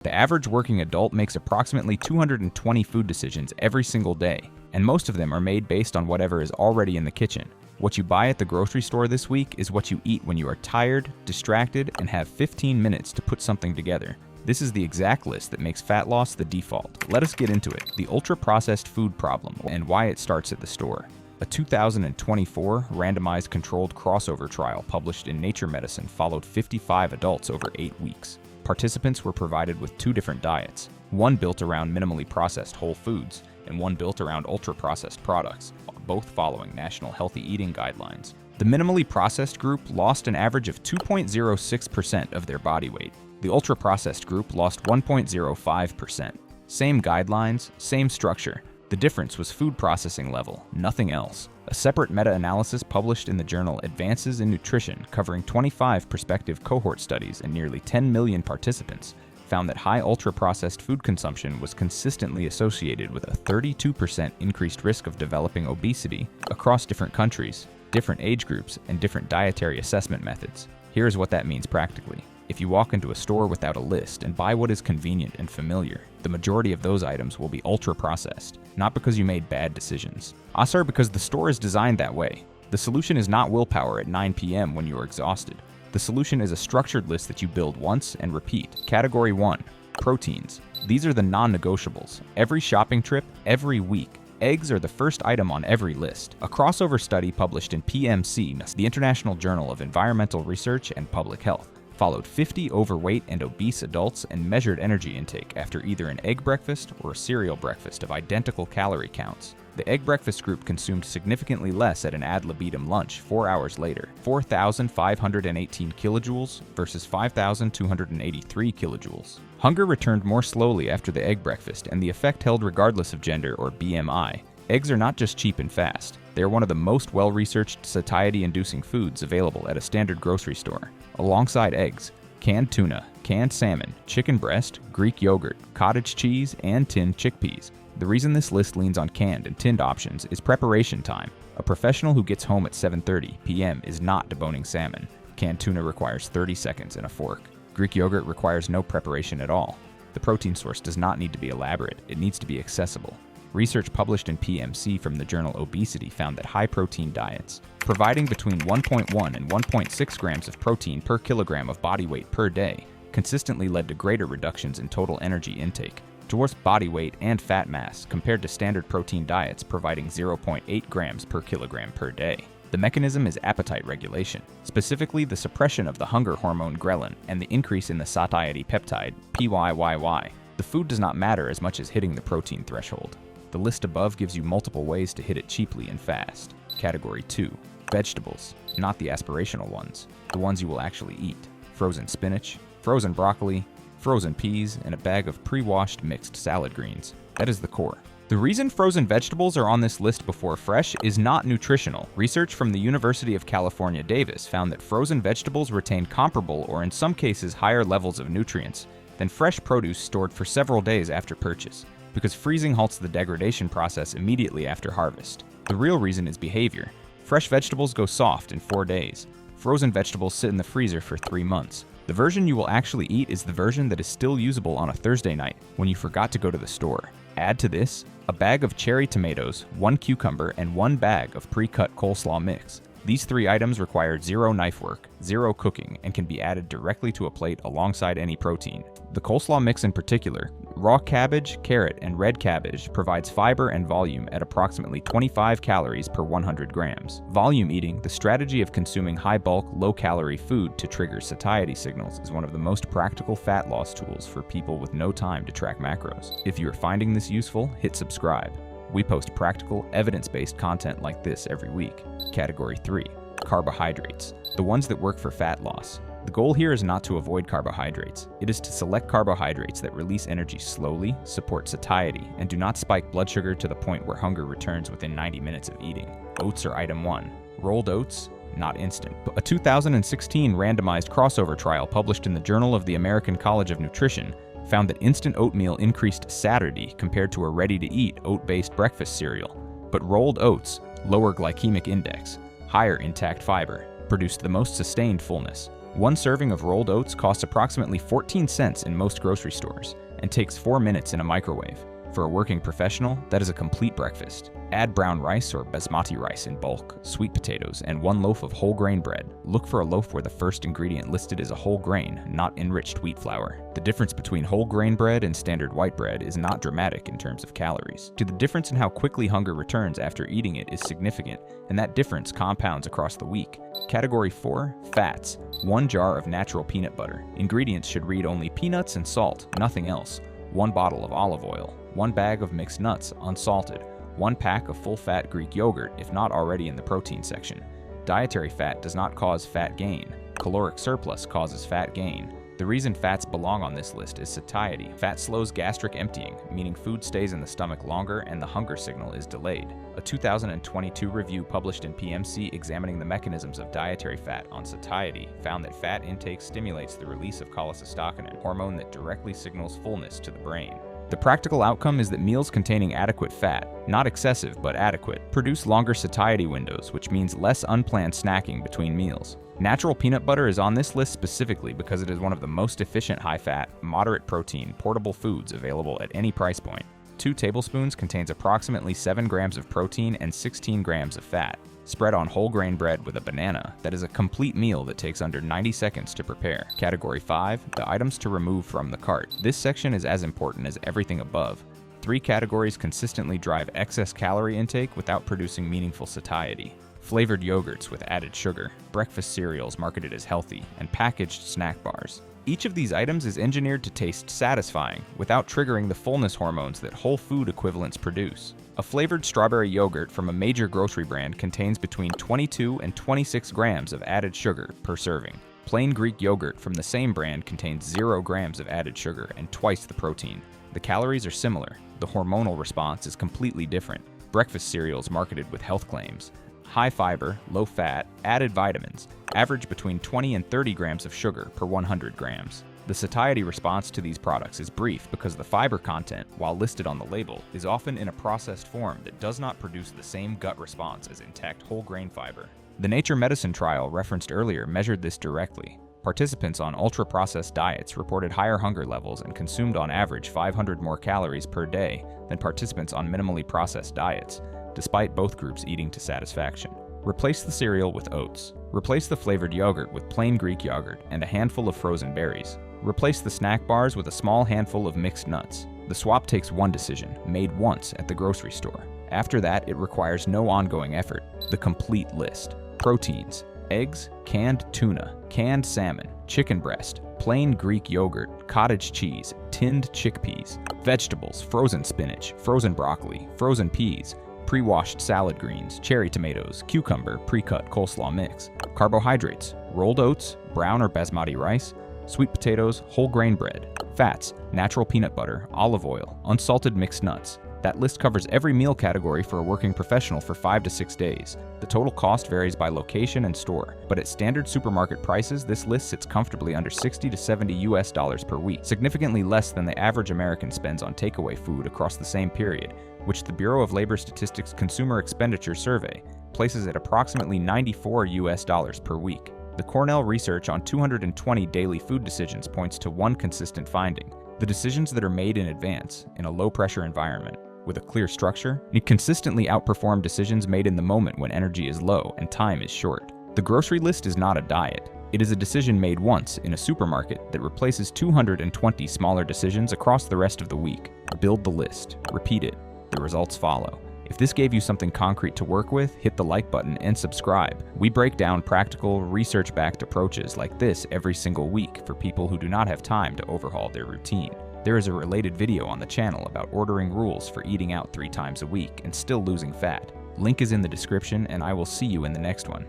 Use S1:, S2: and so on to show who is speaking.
S1: The average working adult makes approximately 220 food decisions every single day, and most of them are made based on whatever is already in the kitchen. What you buy at the grocery store this week is what you eat when you are tired, distracted, and have 15 minutes to put something together. This is the exact list that makes fat loss the default. Let us get into it. The ultra-processed food problem and why it starts at the store. A 2024 randomized controlled crossover trial published in Nature Medicine followed 55 adults over 8 weeks. Participants were provided with 2 different diets, one built around minimally processed whole foods and one built around ultra-processed products, both following National Healthy Eating Guidelines. The minimally processed group lost an average of 2.06% of their body weight. The ultra-processed group lost 1.05%. Same guidelines, same structure. The difference was food processing level, nothing else. A separate meta-analysis published in the journal Advances in Nutrition, covering 25 prospective cohort studies and nearly 10 million participants, found that high ultra-processed food consumption was consistently associated with a 32% increased risk of developing obesity across different countries, different age groups, and different dietary assessment methods. Here's what that means practically. If you walk into a store without a list and buy what is convenient and familiar, the majority of those items will be ultra-processed, not because you made bad decisions. Also because the store is designed that way. The solution is not willpower at 9 p.m. when you are exhausted. The solution is a structured list that you build once and repeat. Category 1. Proteins. These are the non-negotiables. Every shopping trip, every week. Eggs are the first item on every list. A crossover study published in PMC, the International Journal of Environmental Research and Public Health, followed 50 overweight and obese adults and measured energy intake after either an egg breakfast or a cereal breakfast of identical calorie counts. The egg breakfast group consumed significantly less at an ad libitum lunch 4 hours later, 4,518 kilojoules versus 5,283 kilojoules. Hunger returned more slowly after the egg breakfast, and the effect held regardless of gender or BMI. Eggs are not just cheap and fast. They are one of the most well-researched satiety-inducing foods available at a standard grocery store. Alongside eggs, canned tuna, canned salmon, chicken breast, Greek yogurt, cottage cheese, and tinned chickpeas. The reason this list leans on canned and tinned options is preparation time. A professional who gets home at 7:30 p.m. is not deboning salmon. Canned tuna requires 30 seconds and a fork. Greek yogurt requires no preparation at all. The protein source does not need to be elaborate, it needs to be accessible. Research published in PMC from the journal Obesity found that high-protein diets, providing between 1.1 and 1.6 grams of protein per kilogram of body weight per day, consistently led to greater reductions in total energy intake, towards body weight and fat mass compared to standard protein diets providing 0.8 grams per kilogram per day. The mechanism is appetite regulation, specifically the suppression of the hunger hormone ghrelin and the increase in the satiety peptide, PYYY. The food does not matter as much as hitting the protein threshold. The list above gives you multiple ways to hit it cheaply and fast. Category 2. Vegetables. Not the aspirational ones. The ones you will actually eat. Frozen spinach, frozen broccoli, frozen peas, and a bag of pre-washed mixed salad greens. That is the core. The reason frozen vegetables are on this list before fresh is not nutritional. Research from the University of California, Davis found that frozen vegetables retain comparable or in some cases higher levels of nutrients than fresh produce stored for several days after purchase, because freezing halts the degradation process immediately after harvest. The real reason is behavior. Fresh vegetables go soft in 4 days. Frozen vegetables sit in the freezer for 3 months. The version you will actually eat is the version that is still usable on a Thursday night when you forgot to go to the store. Add to this a bag of cherry tomatoes, 1 cucumber, and 1 bag of pre-cut coleslaw mix. These 3 items require 0 knife work, 0 cooking, and can be added directly to a plate alongside any protein. The coleslaw mix in particular, raw cabbage, carrot, and red cabbage, provides fiber and volume at approximately 25 calories per 100 grams. Volume eating, the strategy of consuming high-bulk, low-calorie food to trigger satiety signals, is one of the most practical fat loss tools for people with no time to track macros. If you are finding this useful, hit subscribe. We post practical, evidence-based content like this every week. Category 3. Carbohydrates. The ones that work for fat loss. The goal here is not to avoid carbohydrates. It is to select carbohydrates that release energy slowly, support satiety, and do not spike blood sugar to the point where hunger returns within 90 minutes of eating. Oats are item 1. Rolled oats, not instant. A 2016 randomized crossover trial published in the Journal of the American College of Nutrition found that instant oatmeal increased satiety compared to a ready-to-eat oat-based breakfast cereal, but rolled oats, lower glycemic index, higher intact fiber, produced the most sustained fullness. One serving of rolled oats costs approximately 14 cents in most grocery stores and takes 4 minutes in a microwave. For a working professional, that is a complete breakfast. Add brown rice or basmati rice in bulk, sweet potatoes, and 1 loaf of whole grain bread. Look for a loaf where the first ingredient listed is a whole grain, not enriched wheat flour. The difference between whole grain bread and standard white bread is not dramatic in terms of calories. The difference in how quickly hunger returns after eating it is significant, and that difference compounds across the week. Category 4, fats. 1 jar of natural peanut butter. Ingredients should read only peanuts and salt, nothing else. 1 bottle of olive oil. 1 bag of mixed nuts, unsalted. 1 pack of full-fat Greek yogurt if not already in the protein section. Dietary fat does not cause fat gain. Caloric surplus causes fat gain. The reason fats belong on this list is satiety. Fat slows gastric emptying, meaning food stays in the stomach longer and the hunger signal is delayed. A 2022 review published in PMC examining the mechanisms of dietary fat on satiety found that fat intake stimulates the release of cholecystokinin, a hormone that directly signals fullness to the brain. The practical outcome is that meals containing adequate fat, not excessive but adequate, produce longer satiety windows, which means less unplanned snacking between meals. Natural peanut butter is on this list specifically because it is one of the most efficient high-fat, moderate-protein, portable foods available at any price point. 2 tablespoons contains approximately 7 grams of protein and 16 grams of fat. Spread on whole grain bread with a banana, that is a complete meal that takes under 90 seconds to prepare. Category 5, the items to remove from the cart. This section is as important as everything above. 3 categories consistently drive excess calorie intake without producing meaningful satiety. Flavored yogurts with added sugar, breakfast cereals marketed as healthy, and packaged snack bars. Each of these items is engineered to taste satisfying without triggering the fullness hormones that whole food equivalents produce. A flavored strawberry yogurt from a major grocery brand contains between 22 and 26 grams of added sugar per serving. Plain Greek yogurt from the same brand contains 0 grams of added sugar and twice the protein. The calories are similar. The hormonal response is completely different. Breakfast cereals marketed with health claims. High fiber, low fat, added vitamins, average between 20 and 30 grams of sugar per 100 grams. The satiety response to these products is brief because the fiber content, while listed on the label, is often in a processed form that does not produce the same gut response as intact whole grain fiber. The Nature Medicine trial referenced earlier measured this directly. Participants on ultra-processed diets reported higher hunger levels and consumed on average 500 more calories per day than participants on minimally processed diets, despite both groups eating to satisfaction. Replace the cereal with oats. Replace the flavored yogurt with plain Greek yogurt and a handful of frozen berries. Replace the snack bars with a small handful of mixed nuts. The swap takes one decision, made once at the grocery store. After that, it requires no ongoing effort. The complete list. Proteins: eggs, canned tuna, canned salmon, chicken breast, plain Greek yogurt, cottage cheese, tinned chickpeas. Vegetables: frozen spinach, frozen broccoli, frozen peas, pre-washed salad greens, cherry tomatoes, cucumber, pre-cut coleslaw mix. Carbohydrates: rolled oats, brown or basmati rice, sweet potatoes, whole grain bread. Fats: natural peanut butter, olive oil, unsalted mixed nuts. That list covers every meal category for a working professional for 5 to 6 days. The total cost varies by location and store, but at standard supermarket prices, this list sits comfortably under $60 to $70 per week, significantly less than the average American spends on takeaway food across the same period, which the Bureau of Labor Statistics Consumer Expenditure Survey places at approximately $94 per week. The Cornell research on 220 daily food decisions points to one consistent finding: the decisions that are made in advance, in a low-pressure environment, with a clear structure, need consistently outperform decisions made in the moment when energy is low and time is short. The grocery list is not a diet. It is a decision made once in a supermarket that replaces 220 smaller decisions across the rest of the week. Build the list. Repeat it. The results follow. If this gave you something concrete to work with, hit the like button and subscribe. We break down practical, research-backed approaches like this every single week for people who do not have time to overhaul their routine. There is a related video on the channel about ordering rules for eating out 3 times a week and still losing fat. Link is in the description, and I will see you in the next one.